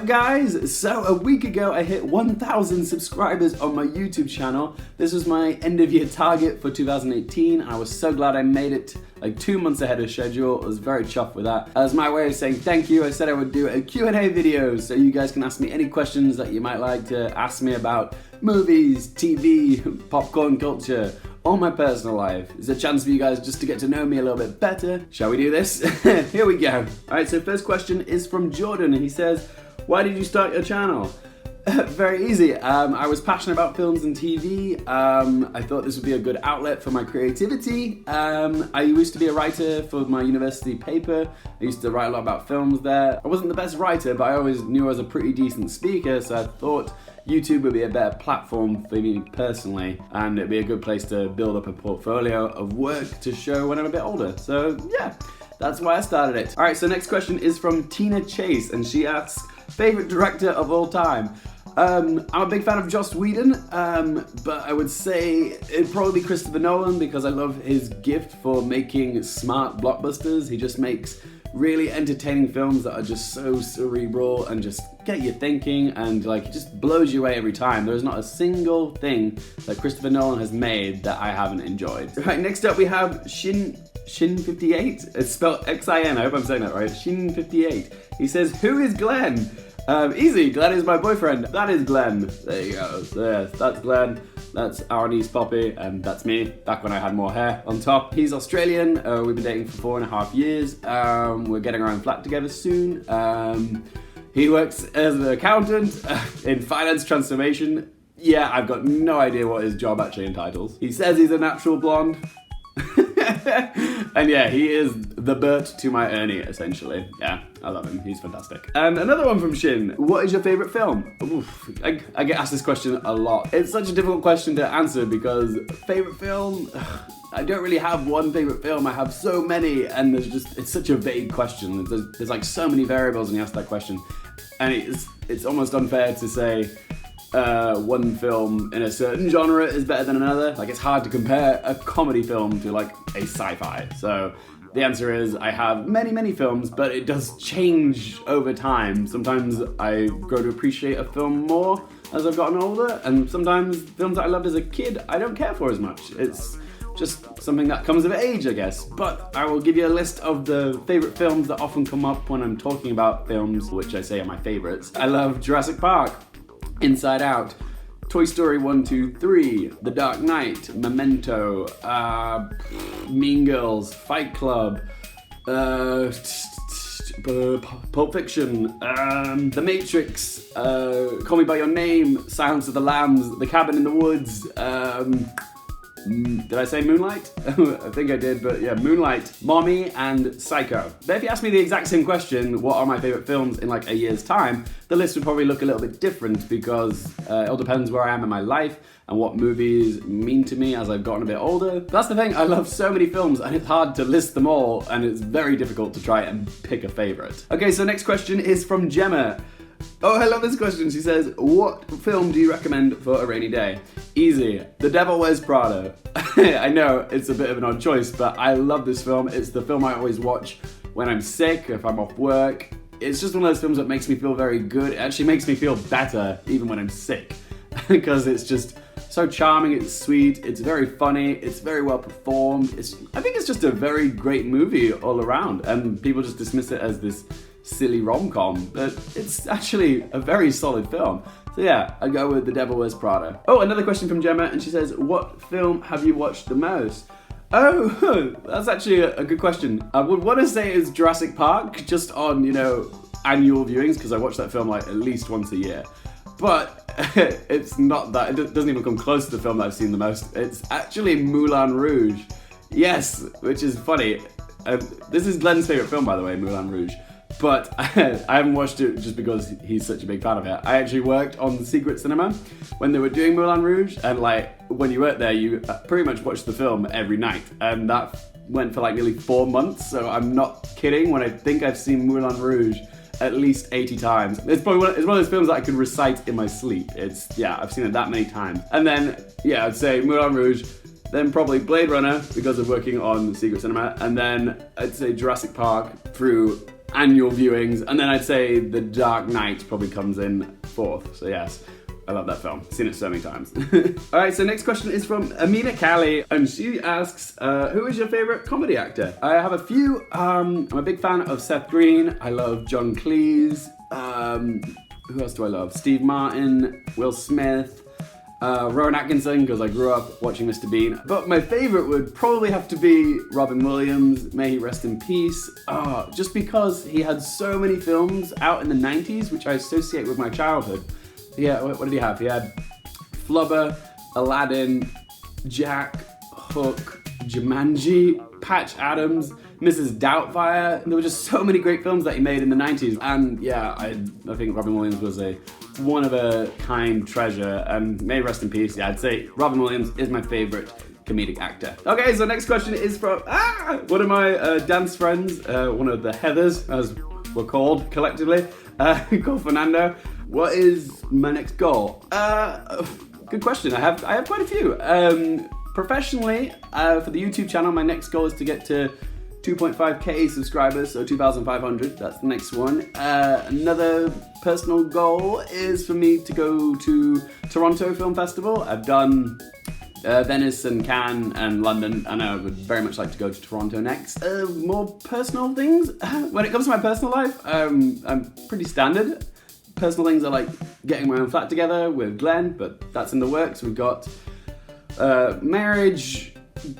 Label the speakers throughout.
Speaker 1: up, guys? So a week ago I hit 1,000 subscribers on my YouTube channel. This was my end of year target for 2018. I was so glad I made it like 2 months ahead of schedule. I was very chuffed with that. As my way of saying thank you, I said I would do a Q&A video so you guys can ask me any questions that you might like to ask me about movies, TV, popcorn culture, or my personal life. It's a chance for you guys just to get to know me a little bit better. Shall we do this? Here we go. Alright, so first question is from Jordan, and he says, why did you start your channel? Very easy. I was passionate about films and TV. I thought this would be a good outlet for my creativity. I used to be a writer for my university paper. I used to write a lot about films there. I wasn't the best writer, but I always knew I was a pretty decent speaker, so I thought YouTube would be a better platform for me personally, and it'd be a good place to build up a portfolio of work to show when I'm a bit older. So yeah, that's why I started it. Alright, so next question is from Tina Chase, and she asks, favorite director of all time? I'm a big fan of Joss Whedon, but I would say it'd probably be Christopher Nolan because I love his gift for making smart blockbusters. He just makes really entertaining films that are just so cerebral and just get you thinking, and like it just blows you away every time. There's not a single thing that Christopher Nolan has made that I haven't enjoyed. Right, next up we have Shin58. It's spelled Xin. I hope I'm saying that right. Shin58. He says, who is Glenn? Easy, Glenn is my boyfriend. That is Glenn. There you go. There, that's Glenn. That's our niece Poppy, and that's me, back when I had more hair on top. He's Australian. We've been dating for 4.5 years. We're getting our own flat together soon. He works as an accountant in finance transformation. Yeah, I've got no idea what his job actually entitles. He says he's a natural blonde. And yeah, he is the Bert to my Ernie, essentially. Yeah, I love him. He's fantastic. And another one from Shin. What is your favorite film? Oof, I get asked this question a lot. It's such a difficult question to answer because favorite film, I don't really have one favorite film. I have so many, and it's such a vague question. There's like so many variables when you ask that question, and it's almost unfair to say one film in a certain genre is better than another. Like, it's hard to compare a comedy film to like a sci-fi. So the answer is I have many films, but it does change over time. Sometimes I grow to appreciate a film more as I've gotten older, and sometimes films that I loved as a kid I don't care for as much. It's just something that comes of age, I guess. But I will give you a list of the favorite films that often come up when I'm talking about films, which I say are my favorites. I love Jurassic Park, Inside Out, Toy Story 1, 2, 3, The Dark Knight, Memento, Mean Girls, Fight Club, Pulp Fiction, The Matrix, Call Me By Your Name, Silence of the Lambs, The Cabin in the Woods, did I say Moonlight? I think I did, but yeah, Moonlight, Mommy, and Psycho. But if you ask me the exact same question, what are my favorite films in like a year's time, the list would probably look a little bit different because it all depends where I am in my life and what movies mean to me as I've gotten a bit older. But that's the thing, I love so many films and it's hard to list them all, and it's very difficult to try and pick a favorite. Okay, so next question is from Gemma. Oh, I love this question. She says, what film do you recommend for a rainy day? Easy. The Devil Wears Prada. I know it's a bit of an odd choice, but I love this film. It's the film I always watch when I'm sick, if I'm off work. It's just one of those films that makes me feel very good. It actually makes me feel better even when I'm sick because it's just so charming, it's sweet, it's very funny, it's very well performed. I think it's just a very great movie all around, and people just dismiss it as this silly rom-com, but it's actually a very solid film. So yeah, I'd go with The Devil Wears Prada. Oh, another question from Gemma, and she says, what film have you watched the most? Oh, that's actually a good question. I would want to say it's Jurassic Park, just on, annual viewings, because I watch that film like at least once a year. But it's not that, it doesn't even come close to the film that I've seen the most. It's actually Moulin Rouge. Yes, which is funny. This is Glenn's favorite film, by the way, Moulin Rouge. But I haven't watched it just because he's such a big fan of it. I actually worked on the Secret Cinema when they were doing Moulin Rouge, and like when you work there, you pretty much watch the film every night, and that went for like nearly 4 months. So I'm not kidding when I think I've seen Moulin Rouge at least 80 times. It's one of those films that I can recite in my sleep. I've seen it that many times. And then I'd say Moulin Rouge, then probably Blade Runner because of working on the Secret Cinema, and then I'd say Jurassic Park through annual viewings, and then I'd say The Dark Knight probably comes in fourth. So yes, I love that film. Seen it so many times. Alright, so next question is from Amina Kali, and she asks, who is your favorite comedy actor? I have a few. I'm a big fan of Seth Green. I love John Cleese. Who else do I love? Steve Martin, Will Smith, Rowan Atkinson, because I grew up watching Mr. Bean. But my favorite would probably have to be Robin Williams. May he rest in peace. Just because he had so many films out in the 90s, which I associate with my childhood. Yeah, what did he have? He had Flubber, Aladdin, Jack, Hook, Jumanji, Patch Adams, Mrs. Doubtfire. There were just so many great films that he made in the 90s. And yeah, I think Robin Williams was a one-of-a-kind treasure. And may he rest in peace. Yeah, I'd say Robin Williams is my favorite comedic actor. Okay, so next question is from one of my dance friends, one of the Heathers, as we're called collectively, called Fernando. What is my next goal? Good question. I have quite a few. Professionally, for the YouTube channel, my next goal is to get to 2.5k subscribers, so 2,500. That's the next one. Another personal goal is for me to go to Toronto Film Festival. I've done Venice and Cannes and London, and I would very much like to go to Toronto next. More personal things. When it comes to my personal life, I'm pretty standard. Personal things are like getting my own flat together with Glenn, but that's in the works. We've got marriage,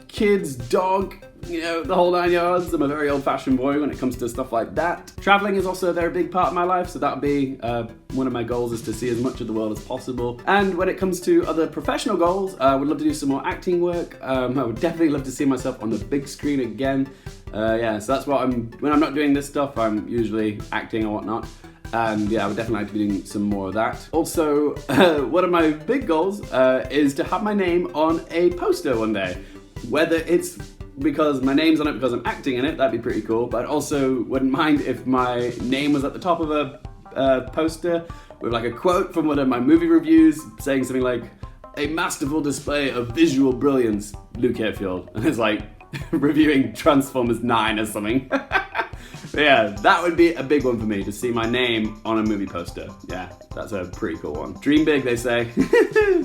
Speaker 1: kids, dog, the whole 9 yards. I'm a very old-fashioned boy when it comes to stuff like that. Traveling is also a very big part of my life, so that'll be one of my goals, is to see as much of the world as possible. And when it comes to other professional goals, I would love to do some more acting work. I would definitely love to see myself on the big screen again. So that's what when I'm not doing this stuff, I'm usually acting or whatnot. And yeah, I would definitely like to be doing some more of that. Also, one of my big goals is to have my name on a poster one day. Whether it's because my name's on it because I'm acting in it, that'd be pretty cool. But I also wouldn't mind if my name was at the top of a poster with like a quote from one of my movie reviews saying something like, "A masterful display of visual brilliance, Luke Hearfield." And it's like reviewing Transformers 9 or something. Yeah, that would be a big one for me, to see my name on a movie poster. Yeah, that's a pretty cool one. Dream big, they say.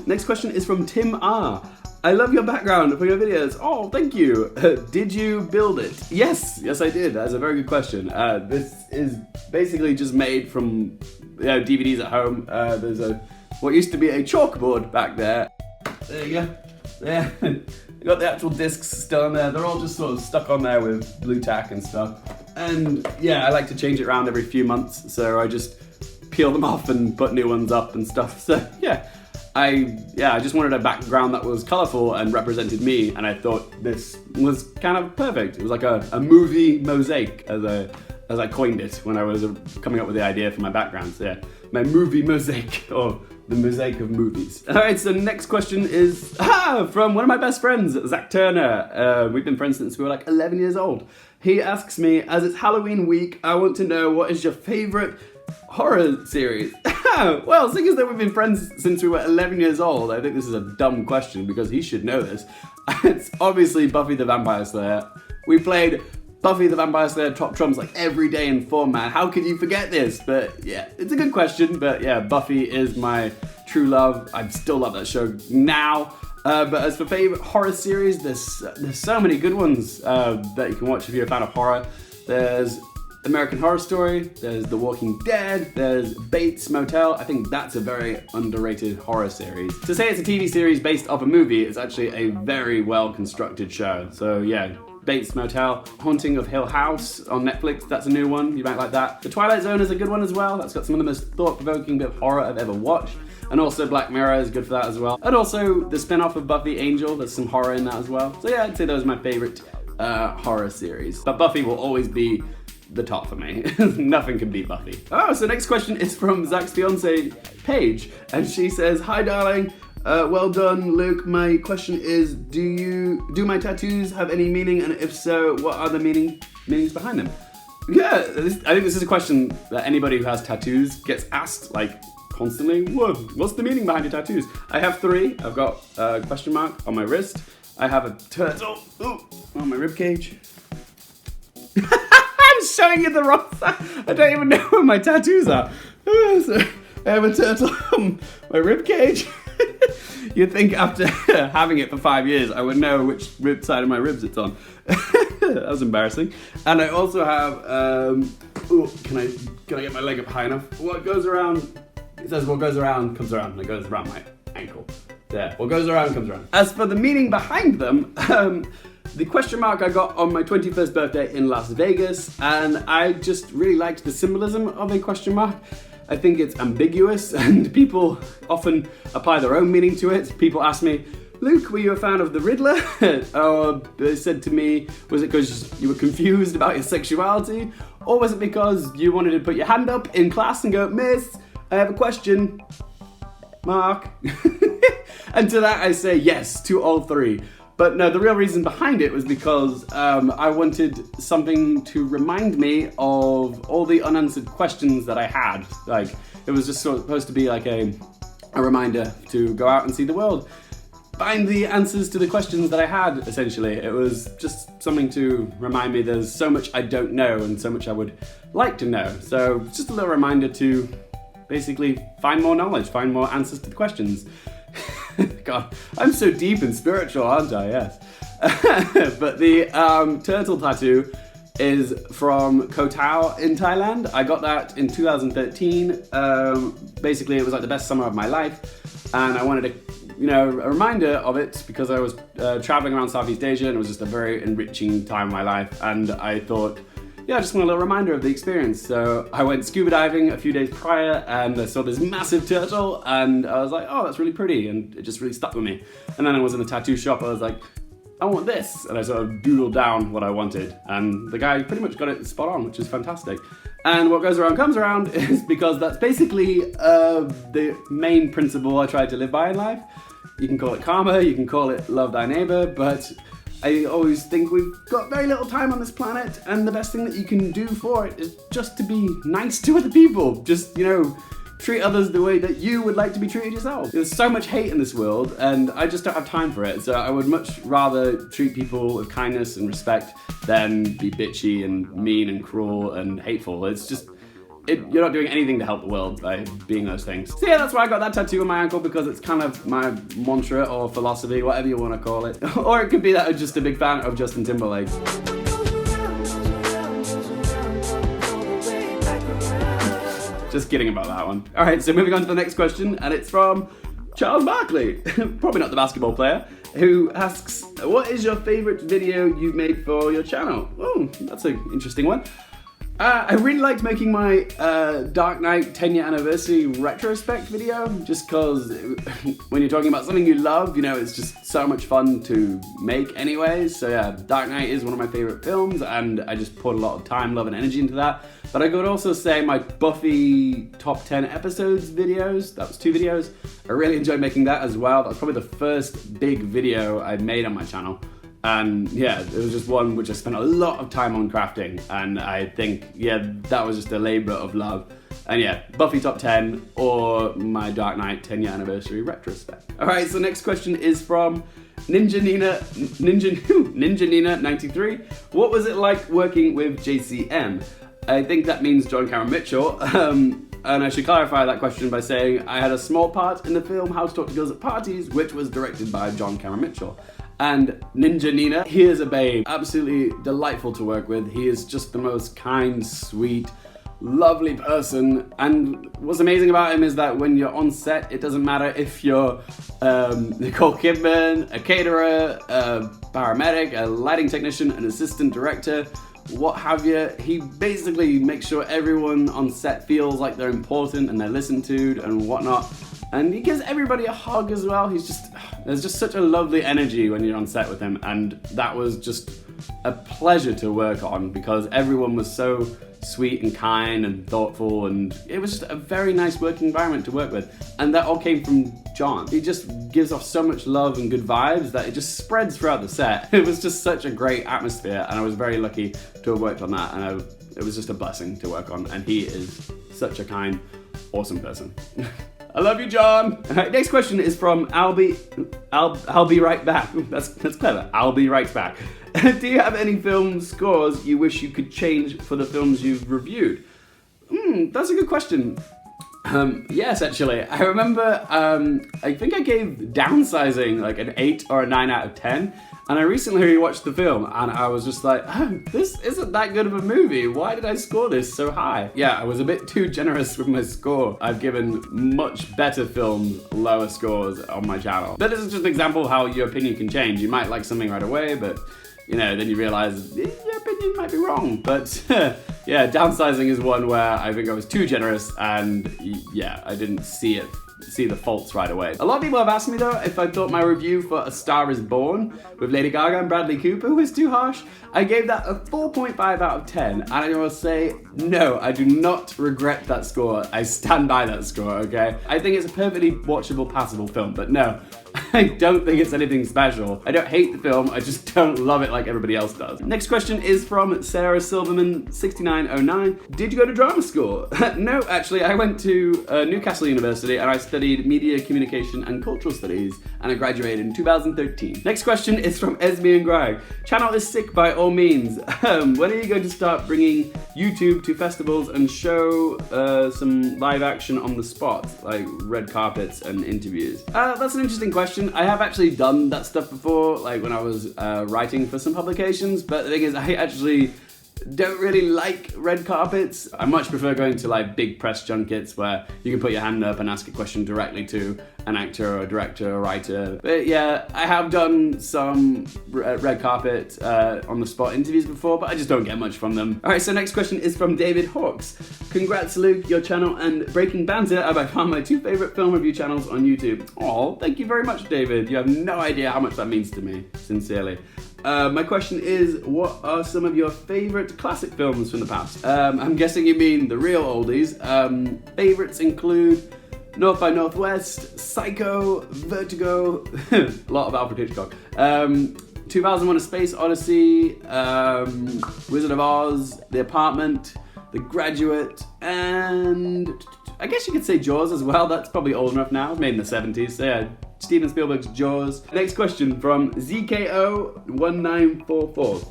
Speaker 1: Next question is from Tim R. I love your background for your videos. Oh, thank you. Did you build it? Yes, I did. That's a very good question. This is basically just made from DVDs at home. There's what used to be a chalkboard back there. There you go. There. You got the actual discs still on there. They're all just sort of stuck on there with blue tack and stuff. And yeah, I like to change it around every few months, so I just peel them off and put new ones up and stuff. So yeah, I just wanted a background that was colourful and represented me, and I thought this was kind of perfect. It was like a movie mosaic, as I coined it when I was coming up with the idea for my background. So yeah, my movie mosaic, or the mosaic of movies. Alright, so next question is from one of my best friends, Zach Turner. We've been friends since we were like 11 years old. He asks me, as it's Halloween week, I want to know, what is your favourite horror series? Well, seeing as though we've been friends since we were 11 years old, I think this is a dumb question because he should know this. It's obviously Buffy the Vampire Slayer. We played Buffy the Vampire Slayer top trumps like every day in form, man. How could you forget this? But yeah, it's a good question. But yeah, Buffy is my true love. I still love that show now. But as for favourite horror series, there's so many good ones that you can watch if you're a fan of horror. There's American Horror Story, there's The Walking Dead, there's Bates Motel. I think that's a very underrated horror series. To say it's a TV series based off a movie, it's actually a very well constructed show. So yeah, Bates Motel. Haunting of Hill House on Netflix, that's a new one, you might like that. The Twilight Zone is a good one as well. That's got some of the most thought-provoking bit of horror I've ever watched. And also Black Mirror is good for that as well. And also the spin-off of Buffy Angel, there's some horror in that as well. So yeah, I'd say those are my favourite horror series. But Buffy will always be the top for me. Nothing can beat Buffy. Oh, so next question is from Zach's fiance, Paige. And she says, "Hi darling, well done Luke. My question is, do my tattoos have any meaning? And if so, what are the meanings behind them?" Yeah, I think this is a question that anybody who has tattoos gets asked, like, constantly. Whoa, what's the meaning behind your tattoos? I have 3. I've got a question mark on my wrist. I have a turtle on my ribcage. I'm showing you the wrong side. I don't even know where my tattoos are. So I have a turtle on my rib cage. You'd think after having it for 5 years, I would know which side of my ribs it's on. That was embarrassing. And I also have, can I get my leg up high enough? What goes around, it says what goes around comes around, and it goes around my ankle. There, what goes around comes around. As for the meaning behind them, the question mark I got on my 21st birthday in Las Vegas, and I just really liked the symbolism of a question mark. I think it's ambiguous, and people often apply their own meaning to it. People ask me, Luke, were you a fan of the Riddler? Or they said to me, was it because you were confused about your sexuality? Or was it because you wanted to put your hand up in class and go, Miss, I have a question, Mark? And to that I say yes to all three. But no, the real reason behind it was because I wanted something to remind me of all the unanswered questions that I had. Like, it was just supposed to be like a reminder to go out and see the world. Find the answers to the questions that I had, essentially. It was just something to remind me there's so much I don't know and so much I would like to know. So just a little reminder to basically find more knowledge, find more answers to the questions. God, I'm so deep and spiritual, aren't I? Yes. But the turtle tattoo is from Koh Tao in Thailand. I got that in 2013. Basically, it was like the best summer of my life, and I wanted a reminder of it because I was traveling around Southeast Asia, and it was just a very enriching time of my life. And I thought, yeah, I just want a little reminder of the experience. So I went scuba diving a few days prior, and I saw this massive turtle, and I was like, oh, that's really pretty, and it just really stuck with me. And then I was in a tattoo shop, I was like, I want this, and I sort of doodled down what I wanted, and the guy pretty much got it spot on, which is fantastic. And what goes around comes around is because that's basically the main principle I tried to live by in life. You can call it karma, you can call it love thy neighbor, but I always think we've got very little time on this planet, and the best thing that you can do for it is just to be nice to other people. Just, treat others the way that you would like to be treated yourself. There's so much hate in this world, and I just don't have time for it. So I would much rather treat people with kindness and respect than be bitchy and mean and cruel and hateful. It's just, you're not doing anything to help the world by being those things. So yeah, that's why I got that tattoo on my ankle, because it's kind of my mantra or philosophy, whatever you want to call it. Or it could be that I'm just a big fan of Justin Timberlake. Just kidding about that one. Alright, so moving on to the next question, and it's from Charles Barkley, probably not the basketball player, who asks, what is your favourite video you've made for your channel? Oh, that's an interesting one. I really liked making my Dark Knight 10-year anniversary retrospect video, just because when you're talking about something you love, it's just so much fun to make anyways. So yeah, Dark Knight is one of my favourite films, and I just put a lot of time, love and energy into that. But I could also say my Buffy top 10 episodes videos, that was 2 videos. I really enjoyed making that as well. That was probably the first big video I made on my channel. And yeah, it was just one which I spent a lot of time on crafting, and I think, yeah, that was just a labour of love. And yeah, Buffy top 10 or my Dark Knight 10-year anniversary retrospect. Alright, so next question is from Ninja Nina 93. What was it like working with JCM? I think that means John Cameron Mitchell. And I should clarify that question by saying I had a small part in the film How to Talk to Girls at Parties, which was directed by John Cameron Mitchell. And Ninja Nina, he is a babe, absolutely delightful to work with. He is just the most kind, sweet, lovely person. And what's amazing about him is that when you're on set, it doesn't matter if you're Nicole Kidman, a caterer, a paramedic, a lighting technician, an assistant director, what have you. He basically makes sure everyone on set feels like they're important and they're listened to and whatnot. And he gives everybody a hug as well. There's just such a lovely energy when you're on set with him, and that was just a pleasure to work on because everyone was so sweet and kind and thoughtful, and it was just a very nice working environment to work with. And that all came from John. He just gives off so much love and good vibes that it just spreads throughout the set. It was just such a great atmosphere, and I was very lucky to have worked on that, and it was just a blessing to work on, and he is such a kind, awesome person. I love you, John. All right, next question is from I'll be right back. That's clever. I'll be right back. Do you have any film scores you wish you could change for the films you've reviewed? That's a good question. Yes, actually. I remember, I think I gave Downsizing like an 8 or a 9 out of 10. And I recently rewatched the film and I was just like, oh, this isn't that good of a movie. Why did I score this so high? Yeah, I was a bit too generous with my score. I've given much better films lower scores on my channel. But this is just an example of how your opinion can change. You might like something right away, but then you realize your opinion might be wrong. But yeah, Downsizing is one where I think I was too generous and yeah, I didn't see the faults right away. A lot of people have asked me though if I thought my review for A Star Is Born with Lady Gaga and Bradley Cooper was too harsh. I gave that a 4.5 out of 10 and I will say no, I do not regret that score. I stand by that score, okay? I think it's a perfectly watchable, passable film, but no, I don't think it's anything special. I don't hate the film, I just don't love it like everybody else does. Next question is from Sarah Silverman 6909. Did you go to drama school? No, actually, I went to Newcastle University and I studied media communication and cultural studies and I graduated in 2013. Next question is from Esme and Greg. Channel is sick by all means. When are you going to start bringing YouTube to festivals and show some live action on the spot, like red carpets and interviews? That's an interesting question. I have actually done that stuff before, like when I was writing for some publications, but the thing is, I actually don't really like red carpets. I much prefer going to like big press junkets where you can put your hand up and ask a question directly to an actor or a director or writer. But yeah, I have done some red carpet on the spot interviews before, but I just don't get much from them. All right, so next question is from David Hawks. Congrats, Luke, your channel and Breaking Banter have I found my 2 favorite film review channels on YouTube. Oh, thank you very much, David. You have no idea how much that means to me, sincerely. My question is, what are some of your favorite classic films from the past? I'm guessing you mean the real oldies. Favorites include North by Northwest, Psycho, Vertigo, a lot of Alfred Hitchcock, 2001: A Space Odyssey, Wizard of Oz, The Apartment, The Graduate, and I guess you could say Jaws as well. That's probably old enough now. It was made in the 70s, so yeah. Steven Spielberg's Jaws. Next question from ZKO1944.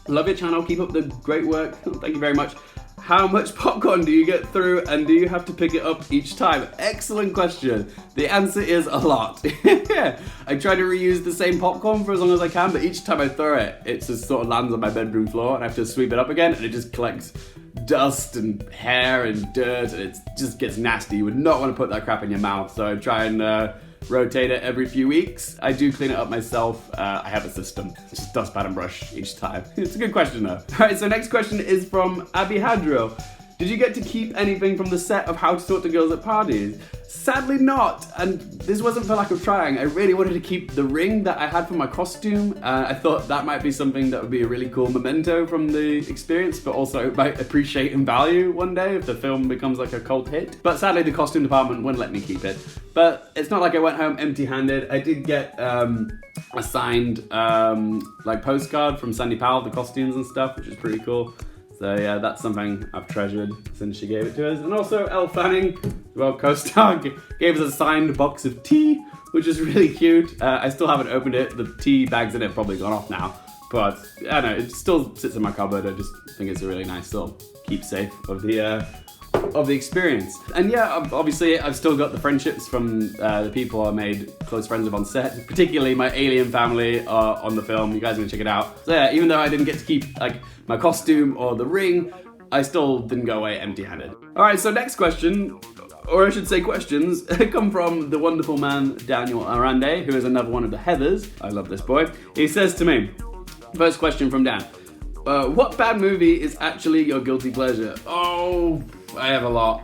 Speaker 1: Love your channel, keep up the great work. Thank you very much. How much popcorn do you get through and do you have to pick it up each time? Excellent question. The answer is a lot. I try to reuse the same popcorn for as long as I can, but each time I throw it, it just sort of lands on my bedroom floor and I have to sweep it up again and it just collects dust and hair and dirt and it just gets nasty. You would not want to put that crap in your mouth, so I try and rotate it every few weeks. I do clean it up myself. I have a system. It's just dustpan and brush each time. It's a good question though. All right, so next question is from Abby Hadrill. Did you get to keep anything from the set of How to Talk to Girls at Parties? Sadly not, and this wasn't for lack of trying. I really wanted to keep the ring that I had for my costume. I thought that might be something that would be a really cool memento from the experience, but also might appreciate and value one day if the film becomes like a cult hit. But sadly the costume department wouldn't let me keep it. But it's not like I went home empty-handed. I did get a signed like postcard from Sandy Powell, the costumes and stuff, which is pretty cool. So yeah, that's something I've treasured since she gave it to us. And also Elle Fanning, well, co-star, gave us a signed box of tea, which is really cute. I still haven't opened it. The tea bags in it have probably gone off now. But I don't know, it still sits in my cupboard. I just think it's a really nice little keepsake of the experience. And yeah, obviously I've still got the friendships from the people I made close friends with on set, particularly my alien family on the film. You guys are gonna check it out. So yeah, even though I didn't get to keep like my costume or the ring, I still didn't go away empty-handed. All right, so next question, or I should say questions, come from the wonderful man Daniel Arande, who is another one of the Heathers. I love this boy. He says to me, first question from Dan, what bad movie is actually your guilty pleasure? Oh, I have a lot.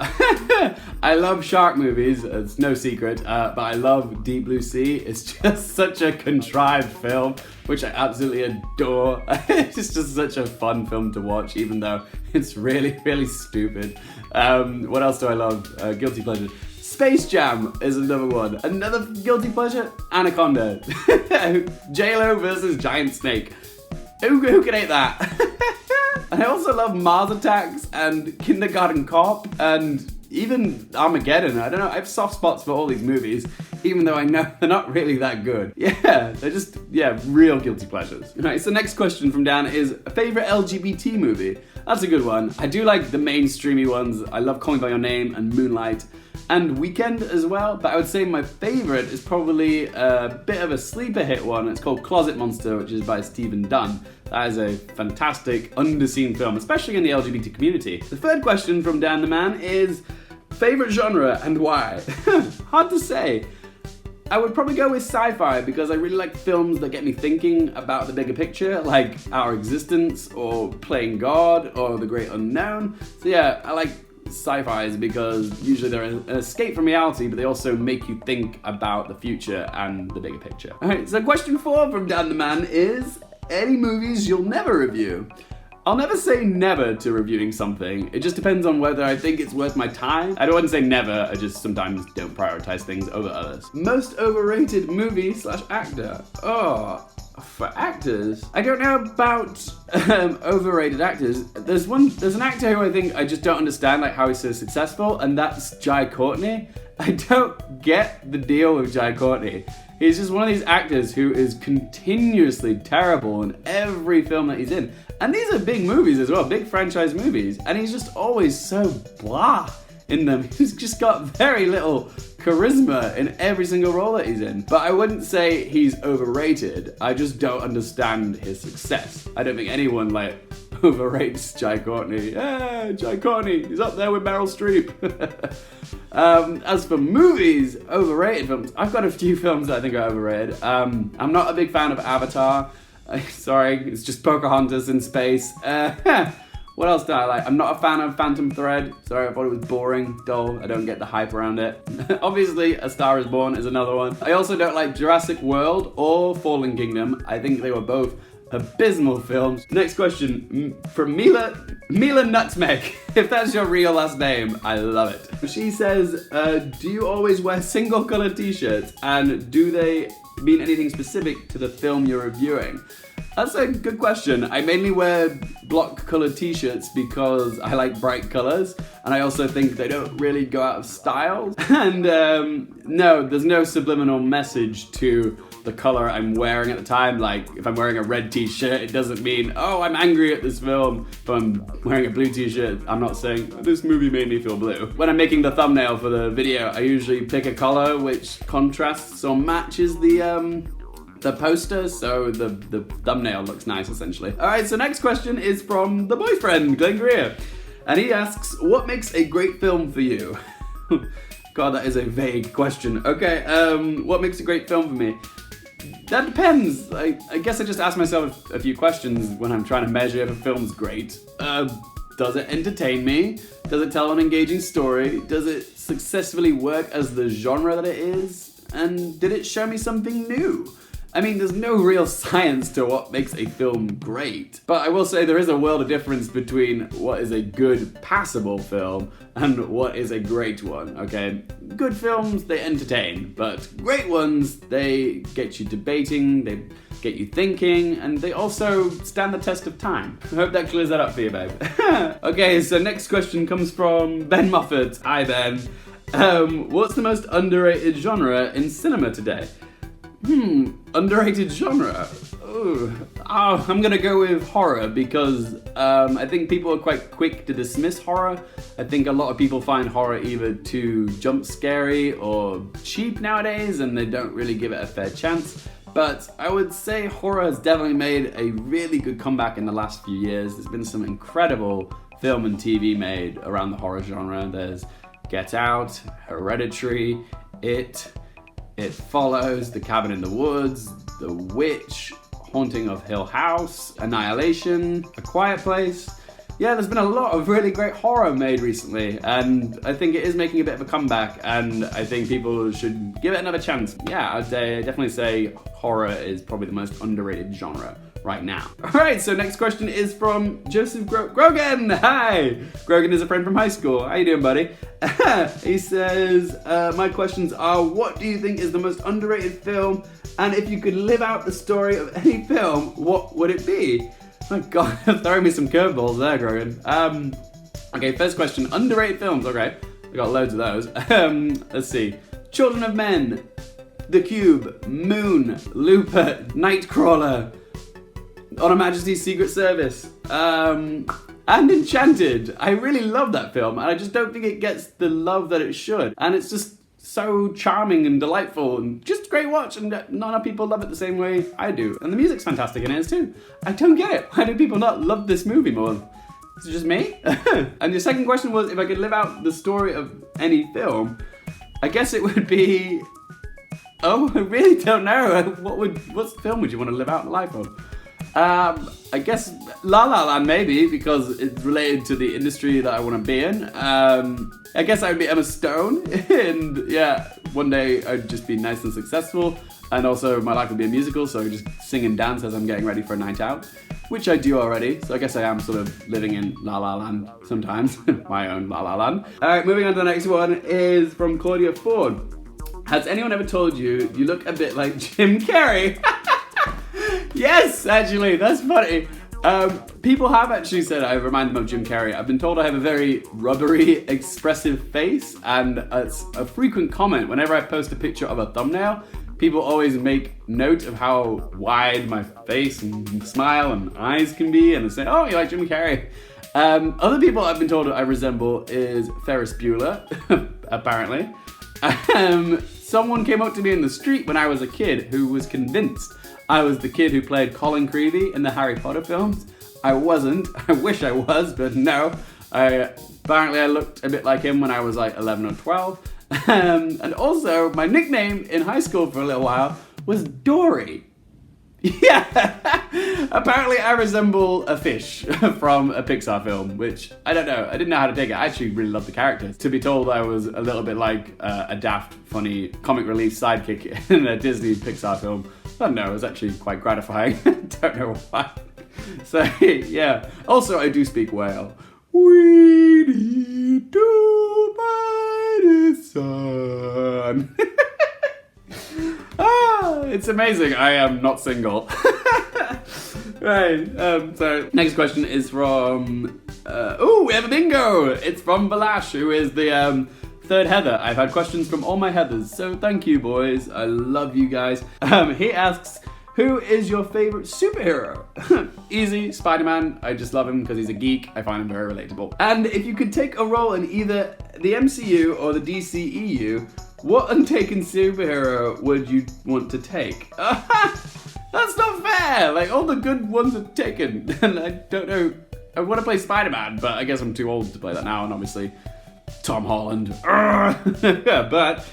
Speaker 1: I love shark movies, it's no secret, but I love Deep Blue Sea. It's just such a contrived film, which I absolutely adore. It's just such a fun film to watch, even though it's really, really stupid. What else do I love? Guilty pleasure. Space Jam is another one. Another guilty pleasure? Anaconda. J-Lo versus Giant Snake. Who can hate that? I also love Mars Attacks and Kindergarten Cop, and even Armageddon, I don't know, I have soft spots for all these movies, even though I know they're not really that good. Yeah, they're just, real guilty pleasures. Alright, so next question from Dan is, favorite LGBT movie? That's a good one. I do like the mainstreamy ones. I love Call Me By Your Name and Moonlight and Weekend as well, but I would say my favorite is probably a bit of a sleeper hit one. It's called Closet Monster, which is by Stephen Dunn. That is a fantastic, underseen film, especially in the LGBT community. The third question from Dan the Man is, favorite genre and why? Hard to say. I would probably go with sci-fi because I really like films that get me thinking about the bigger picture, like Our Existence or Playing God or The Great Unknown. So yeah, I like sci-fis because usually they're an escape from reality, but they also make you think about the future and the bigger picture. Alright, so question 4 from Dan the Man is, any movies you'll never review? I'll never say never to reviewing something. It just depends on whether I think it's worth my time. I don't want to say never, I just sometimes don't prioritize things over others. Most overrated movie/actor? Oh, for actors? I don't know about overrated actors. There's an actor who I think I just don't understand, like how he's so successful, and that's Jai Courtney. I don't get the deal with Jai Courtney. He's just one of these actors who is continuously terrible in every film that he's in. And these are big movies as well, big franchise movies. And he's just always so blah in them. He's just got very little charisma in every single role that he's in. But I wouldn't say he's overrated. I just don't understand his success. I don't think anyone overrates Jai Courtney. Yeah, Jai Courtney, he's up there with Meryl Streep. As for movies, overrated films, I've got a few films that I think are overrated. I'm not a big fan of Avatar. Sorry, it's just Pocahontas in space. What else do I like? I'm not a fan of Phantom Thread. Sorry, I thought it was boring, dull. I don't get the hype around it. Obviously, A Star Is Born is another one. I also don't like Jurassic World or Fallen Kingdom. I think they were both abysmal films. Next question from Mila Nutmeg. If that's your real last name, I love it. She says, do you always wear single color t-shirts, and do they mean anything specific to the film you're reviewing? That's a good question. I mainly wear block colored t-shirts because I like bright colors, and I also think they don't really go out of style. And no, there's no subliminal message to the color I'm wearing at the time. Like, if I'm wearing a red t-shirt, it doesn't mean, oh, I'm angry at this film. If I'm wearing a blue t-shirt, I'm not saying, this movie made me feel blue. When I'm making the thumbnail for the video, I usually pick a color which contrasts or matches the poster, so the thumbnail looks nice, essentially. Alright, so next question is from the boyfriend, Glenn Greer. And he asks, what makes a great film for you? God, that is a vague question. Okay, what makes a great film for me? That depends. I guess I just ask myself a few questions when I'm trying to measure if a film's great. Does it entertain me? Does it tell an engaging story? Does it successfully work as the genre that it is? And did it show me something new? I mean, there's no real science to what makes a film great. But I will say there is a world of difference between what is a good, passable film and what is a great one, okay? Good films, they entertain, but great ones, they get you debating, they get you thinking, and they also stand the test of time. I hope that clears that up for you, babe. Okay, so next question comes from Ben Moffat. Hi, Ben. What's the most underrated genre in cinema today? Underrated genre? I'm gonna go with horror because I think people are quite quick to dismiss horror. I think a lot of people find horror either too jump scary or cheap nowadays, and they don't really give it a fair chance. But I would say horror has definitely made a really good comeback in the last few years. There's been some incredible film and TV made around the horror genre. There's Get Out, Hereditary, It Follows, The Cabin in the Woods, The Witch, Haunting of Hill House, Annihilation, A Quiet Place. Yeah, there's been a lot of really great horror made recently, and I think it is making a bit of a comeback, and I think people should give it another chance. Yeah, I'd definitely say horror is probably the most underrated genre right now. Alright, so next question is from Joseph Grogan. Hi! Grogan is a friend from high school. How you doing, buddy? He says, my questions are, what do you think is the most underrated film? And if you could live out the story of any film, what would it be? Oh god, throwing me some curveballs there, Grogan. Okay, first question, underrated films, okay. We got loads of those. Let's see. Children of Men, The Cube, Moon, Looper, Nightcrawler, On Her Majesty's Secret Service, and Enchanted. I really love that film, and I just don't think it gets the love that it should. And it's just so charming and delightful and just a great watch, and not enough people love it the same way I do. And the music's fantastic in it too. I don't get it. Why do people not love this movie more? Is it just me? And your second question was if I could live out the story of any film. I guess it would be... Oh, I really don't know. What film would you want to live out the life of? I guess La La Land maybe, because it's related to the industry that I want to be in. I guess I would be Emma Stone, and yeah, one day I'd just be nice and successful, and also my life would be a musical, so I would just sing and dance as I'm getting ready for a night out, which I do already, so I guess I am sort of living in La La Land sometimes, my own La La Land. Alright, moving on to the next one is from Claudia Ford. Has anyone ever told you you look a bit like Jim Carrey? Yes, actually, that's funny. People have actually said I remind them of Jim Carrey. I've been told I have a very rubbery, expressive face, and it's a frequent comment whenever I post a picture of a thumbnail. People always make note of how wide my face and smile and eyes can be, and they say, oh, you like Jim Carrey. Other people I've been told I resemble is Ferris Bueller, apparently. Someone came up to me in the street when I was a kid who was convinced I was the kid who played Colin Creevey in the Harry Potter films. I wasn't. I wish I was, but no. Apparently I looked a bit like him when I was like 11 or 12. And also, my nickname in high school for a little while was Dory. Yeah. Apparently I resemble a fish from a Pixar film, which I don't know. I didn't know how to take it. I actually really loved the character. To be told I was a little bit like a daft, funny, comic relief sidekick in a Disney Pixar film, I don't know, it was actually quite gratifying. Don't know why. So, yeah. Also, I do speak whale. We need to buy the sun. It's amazing. I am not single. Right. So, next question is from... we have a bingo! It's from Balash, who is the... third Heather. I've had questions from all my Heathers, so thank you, boys. I love you guys. He asks, who is your favorite superhero? Easy, Spider-Man. I just love him because he's a geek. I find him very relatable. And if you could take a role in either the MCU or the DCEU, what untaken superhero would you want to take? That's not fair! Like, all the good ones are taken. And I don't know. I want to play Spider-Man, but I guess I'm too old to play that now, and obviously Tom Holland. But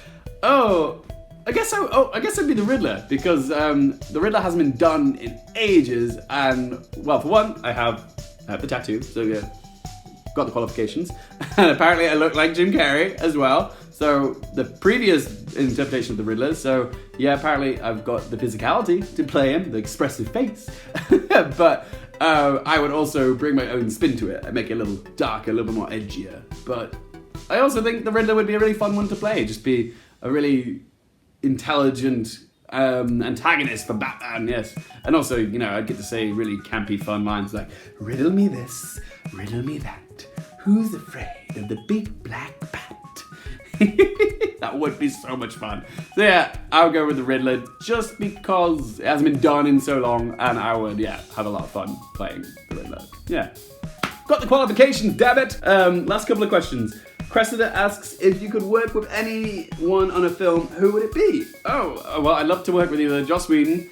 Speaker 1: I guess I'd be the Riddler, because the Riddler hasn't been done in ages, and well, for one, I have the tattoo, so yeah, got the qualifications, and apparently I look like Jim Carrey as well. So the previous interpretation of the Riddler, so yeah, apparently I've got the physicality to play him, the expressive face, but I would also bring my own spin to it. I'd make it a little darker, a little bit more edgier, but I also think the Riddler would be a really fun one to play. Just be a really intelligent antagonist for Batman, yes. And also, you know, I'd get to say really campy, fun lines like, riddle me this, riddle me that. Who's afraid of the big black bat? That would be so much fun. So yeah, I'll go with the Riddler just because it hasn't been done in so long, and I would, yeah, have a lot of fun playing the Riddler. Yeah. Got the qualifications, damn it! Last couple of questions. Cressida asks, if you could work with anyone on a film, who would it be? Oh, well, I'd love to work with either Joss Whedon,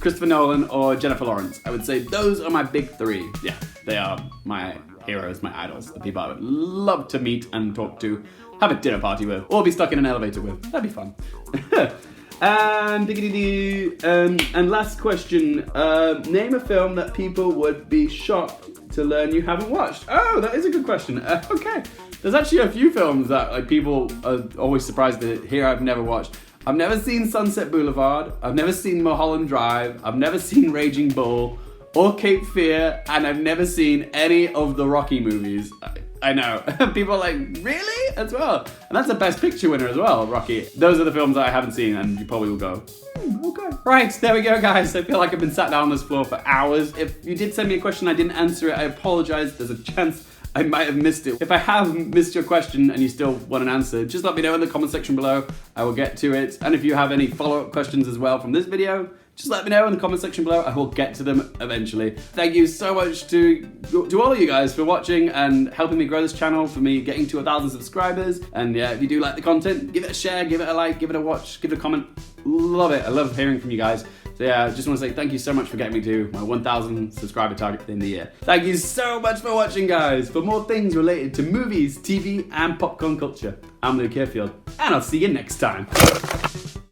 Speaker 1: Christopher Nolan, or Jennifer Lawrence. I would say those are my big three. Yeah, they are my heroes, my idols, the people I would love to meet and talk to, have a dinner party with, or be stuck in an elevator with. That'd be fun. And last question, name a film that people would be shocked to learn you haven't watched. Oh, that is a good question. Okay. There's actually a few films that like people are always surprised to hear I've never watched. I've never seen Sunset Boulevard, I've never seen Mulholland Drive, I've never seen Raging Bull, or Cape Fear, and I've never seen any of the Rocky movies. I know. People are like, really? As well. And that's a Best Picture winner as well, Rocky. Those are the films that I haven't seen, and you probably will go, okay. Right, there we go, guys. I feel like I've been sat down on this floor for hours. If you did send me a question I didn't answer it, I apologize. There's a chance I might have missed it. If I have missed your question and you still want an answer, just let me know in the comment section below. I will get to it. And if you have any follow-up questions as well from this video, just let me know in the comment section below. I will get to them eventually. Thank you so much to all of you guys for watching and helping me grow this channel, for me getting to 1,000 subscribers. And yeah, if you do like the content, give it a share, give it a like, give it a watch, give it a comment. Love it. I love hearing from you guys. So yeah, I just want to say thank you so much for getting me to my 1,000 subscriber target in the year. Thank you so much for watching, guys. For more things related to movies, TV, and popcorn culture, I'm Luke Hearfield, and I'll see you next time.